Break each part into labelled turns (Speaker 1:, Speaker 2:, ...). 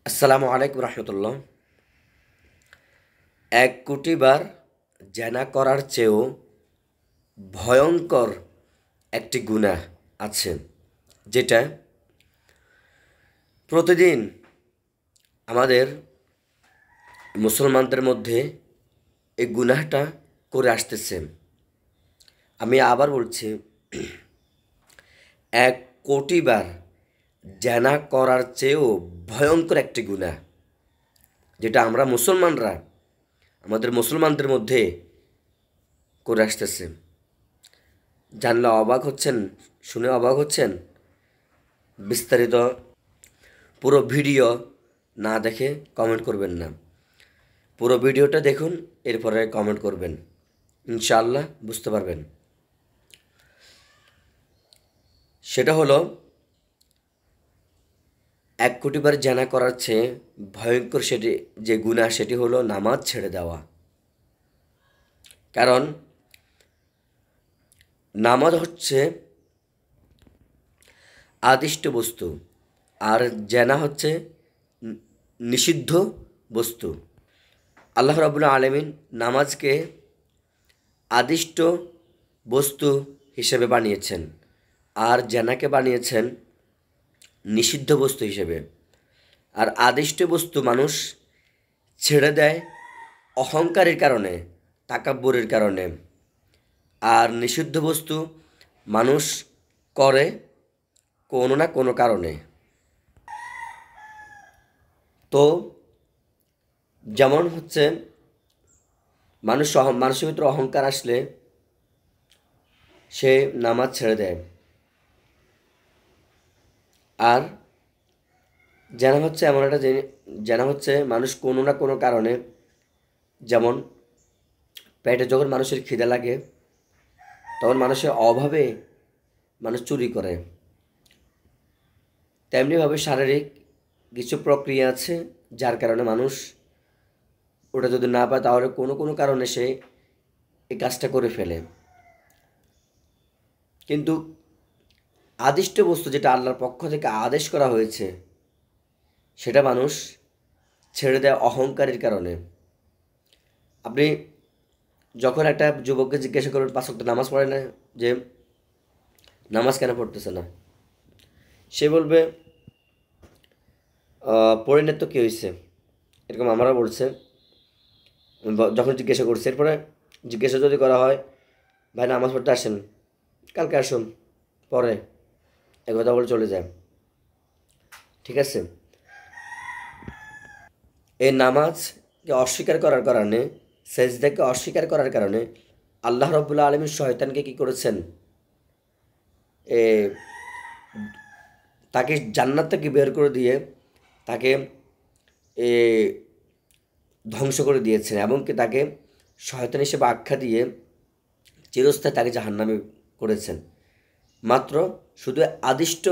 Speaker 1: আসসালামু আলাইকুম রহমতুল্লাহ। ১ কোটি বার জেনা করার চেয়েও ভয়ঙ্কর একটি গুনাহ আছে, যেটা প্রতিদিন আমাদের মুসলমানদের মধ্যে এই গুনাহটা করে আসতেছে। আমি আবার বলছি, ১ কোটি বার জেনা করার চেয়েও ভয়ঙ্কর একটি গুনাহ, যেটা আমরা আমাদের মুসলমানদের মধ্যে করে আসতেছে। জানলে অবাক হচ্ছেন, শুনে অবাক হচ্ছেন। বিস্তারিত পুরো ভিডিও না দেখে কমেন্ট করবেন না, পুরো ভিডিওটা দেখুন, এরপরে কমেন্ট করবেন, ইনশাআল্লাহ বুঝতে পারবেন। সেটা হলো ১ কোটি বার জানা করার চেয়ে ভয়ঙ্কর সেটি যে গুনাহ, সেটি হলো নামাজ ছেড়ে দেওয়া। কারণ নামাজ হচ্ছে আদিষ্ট বস্তু, আর জেনা হচ্ছে নিষিদ্ধ বস্তু। আল্লাহ রাব্বুল আলামিন নামাজকে আদিষ্ট বস্তু হিসেবে বানিয়েছেন, আর জেনাকে বানিয়েছেন নিষিদ্ধ বস্তু হিসেবে। আর আদিষ্ট বস্তু মানুষ ছেড়ে দেয় অহংকারের কারণে, তাকাব্বুরের কারণে, আর নিষিদ্ধ বস্তু মানুষ করে কোনো না কোনো কারণে। তো যেমন হচ্ছে মানুষের ভিতরে অহংকার আসলে সে নামাজ ছেড়ে দেয়। আর জানা হচ্ছে এমন একটা জানা হচ্ছে মানুষ কোনো না কোনো কারণে, যেমন পেটে যখন মানুষের খিদে লাগে তখন মানুষের অভাবে মানুষ চুরি করে, তেমনিভাবে শারীরিক কিছু প্রক্রিয়া আছে যার কারণে মানুষ ওটা যদি না পায় তাহলে কোনো কোনো কারণে সে এই কাজটা করে ফেলে। কিন্তু আদিষ্ট বস্তু, যেটা আল্লাহর পক্ষ থেকে আদেশ করা হয়েছে, সেটা মানুষ ছেড়ে দেয় অহংকারের কারণে। আপনি যখন একটা যুবককে জিজ্ঞাসা করবেন ৫ ওয়াক্ত নামাজ পড়ে না, যে নামাজ কেন পড়তেছে না, সে বলবে পড়ে না তো কী হয়েছে, এরকম আমরা বলছে। যখন জিজ্ঞাসা করছি, এরপরে জিজ্ঞাসা যদি করা হয়, ভাই নামাজ পড়তে আসেন, কালকে আসুন, পরে একথা বলে চলে যায়। ঠিক আছে, এই নামাজকে অস্বীকার করার কারণে, সেজদাকে অস্বীকার করার কারণে আল্লাহ রাব্বুল আলামিন শয়তানকে কী করেছেন, এ তাকে জান্নাত থেকে বের করে দিয়ে তাকে এ ধ্বংস করে দিয়েছেন, এবং কি তাকে শয়তান হিসেবে আখ্যা দিয়ে চিরস্থায়ী তাকে জাহান্নামে করেছেন, মাত্র শুধু আদিষ্ট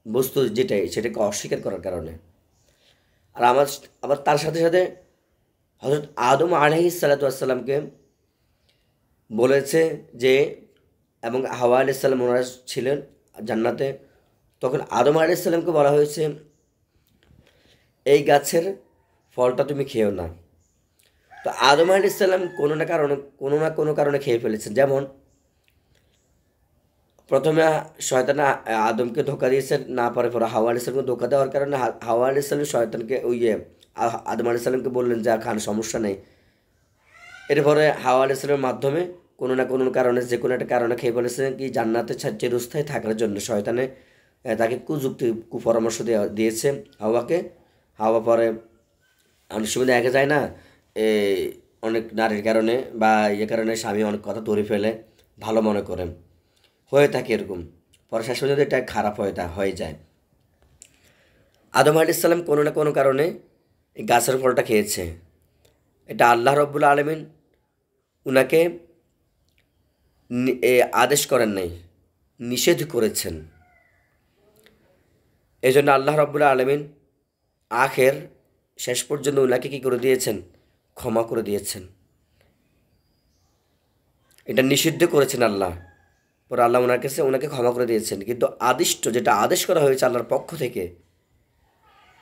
Speaker 1: বস্তু যেটাই, সেটাকে অস্বীকার করার কারণে। আর আবার তার সাথে সাথে হযরত আদম আলাইহিস সালাতু ওয়াস সালামকে বলেছে যে, এবং হাওয়া আলাইহিস সালাম ওনারা ছিলেন জান্নাতে, তখন আদম আলাইহিস সালামকে বলা হয়েছে এই গাছের ফলটা তুমি খেও না। তো আদম আলাইহিস সালাম কোনো না কোনো কারণে খেয়ে ফেলেছেন। যেমন প্রথমে শয়তান আদমকে ধোঁকা দিয়েছে, না পারে পরে হাওয়া আলাইহিস সালামকে ধোঁকা দেওয়ার কারণে হাওয়া আলাইহিস সালাম শয়তানকে আদম আলাইহিস সালামকে বললেন যে খান, সমস্যা নেই। এরপরে হাওয়া আলাইহিস সালামের মাধ্যমে কোনো না কোনো কারণে, যে কোনো একটা কারণে খেয়ে ফেলেছেন কি জান্নাতে চিরস্থায়ী থাকার জন্য শয়তানে তাকে কুপরামর্শ দিয়েছে হাওয়াকে। হাওয়া পরে অনেক সময় দেখা যায় না, এই অনেক নারীর কারণে বা কারণে স্বামী অনেক কথা ধরে ফেলে, ভালো মনে করে, হয়ে থাকে এরকম, পরে শেষ পর্যন্ত এটা খারাপ হয়ে যায়। আদম আলাইহিস সালাম কোনো না কোনো কারণে এই গাছের ফলটা খেয়েছে। এটা আল্লাহ রাব্বুল আলামিন উনাকে আদেশ করেন নাই, নিষেধ করেছেন। এই জন্য আল্লাহ রাব্বুল আলামিন শেষ পর্যন্ত উনাকে কী করে দিয়েছেন, ক্ষমা করে দিয়েছেন। এটা নিষিদ্ধ করেছেন আল্লাহ, পরে আল্লাহ ওনাকে ক্ষমা করে দিয়েছেন। কিন্তু আদিষ্ট, যেটা আদেশ করা হয়েছে আল্লাহর পক্ষ থেকে,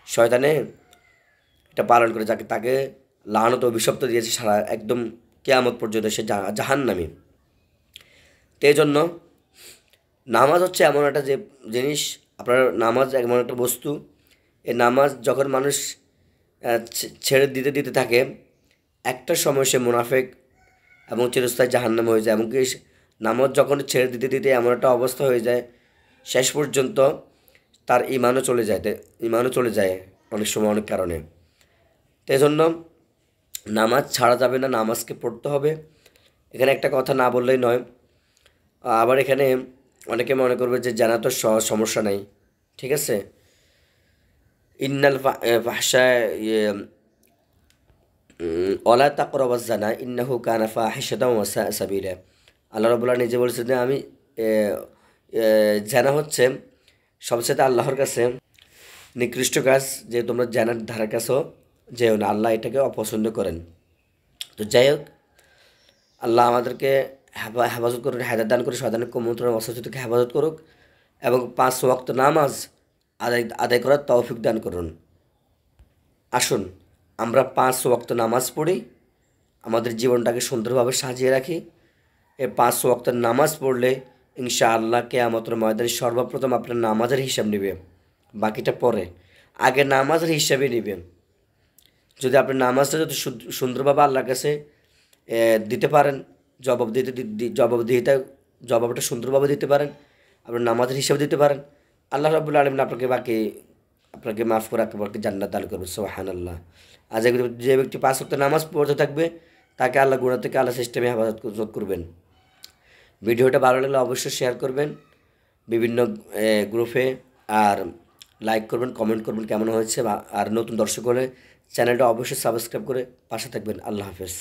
Speaker 1: শয়তানে এটা পালন করে, যাকে তাকে লানত অভিশপ্ত দিয়েছে সারা একদম কিয়ামত পর্যন্ত, সে জাহান্নামী। তো এই জন্য নামাজ হচ্ছে এমন একটা যে জিনিস, আপনার নামাজ এমন একটা বস্তু, এই নামাজ যখন মানুষ ছেড়ে দিতে দিতে থাকে, একটা সময় সে মুনাফেক এবং চিরস্থায়ী জাহান্নামে হয়ে যায়। এমনকি নামাজ যখন ছেড়ে দিতে দিতে এমন একটা অবস্থা হয়ে যায়, শেষ পর্যন্ত তার ইমানও চলে যায় অনেক সময় অনেক কারণে। তো এই জন্য নামাজ ছাড়া যাবে না, নামাজকে পড়তে হবে। এখানে একটা কথা না বললেই নয়, আবার এখানে অনেকে মনে করবে যে জানা তো সমস্যা নাই, ঠিক আছে। ইন্নাল ফাহশা ওয়ালা তাকরাবাজ জানা ইন্নাহু কানা ফাহিশাতাও ওয়া সাআ সাবিলা। আল্লাহ রাব্বুল নিজে বলেছেন যে আমি জানা হচ্ছে সবচেয়ে আল্লাহর কাছে নিকৃষ্ট কাজ, যে তোমরা জানার ধারে কাছেও যেও না, আল্লাহ এটাকে অপছন্দ করেন। তো যাই হোক, আল্লাহ আমাদেরকে হেফাজত করুন, হেদায়েত দান করে, শয়তানের কুমন্ত্রণ অস্ত্র থেকে হেফাজত করুক, এবং 5 ওয়াক্ত নামাজ আদায় করার তৌফিক দান করুন। আসুন আমরা 5 ওয়াক্ত নামাজ পড়ি, আমাদের জীবনটাকে সুন্দরভাবে সাজিয়ে রাখি। এই 5 ওয়াক্তের নামাজ পড়লে ইনশাআল্লাহ কিয়ামতের ময়দানে সর্বপ্রথম আপনার নামাজের হিসাব নেবে, বাকিটা পরে। আগে নামাজের হিসাবে নেবেন। যদি আপনি নামাজটা যদি সুন্দরভাবে আল্লাহর কাছে দিতে পারেন, জবাবটা সুন্দরভাবে দিতে পারেন, আপনি নামাজের হিসাবে দিতে পারেন, আল্লাহ রাব্বুল আলামিন আপনাকে মাফ করে আপনাকে জান্নাত দান করবে, সুবহানাল্লাহ। আর যে ব্যক্তি 5 ওয়াক্ত নামাজ পড়তে থাকবে, তাকে আল্লাহ গুনাহ থেকে আল্লাহ সিস্টেমে হেফাজত করবেন। ভিডিওটা ভালো লাগলে অবশ্যই শেয়ার করবেন বিভিন্ন গ্রুপে, আর লাইক করবেন, কমেন্ট করবেন কেমন হয়েছে, আর নতুন দর্শক হলে চ্যানেলটা অবশ্যই সাবস্ক্রাইব করে পাশে থাকবেন। আল্লাহ হাফেজ।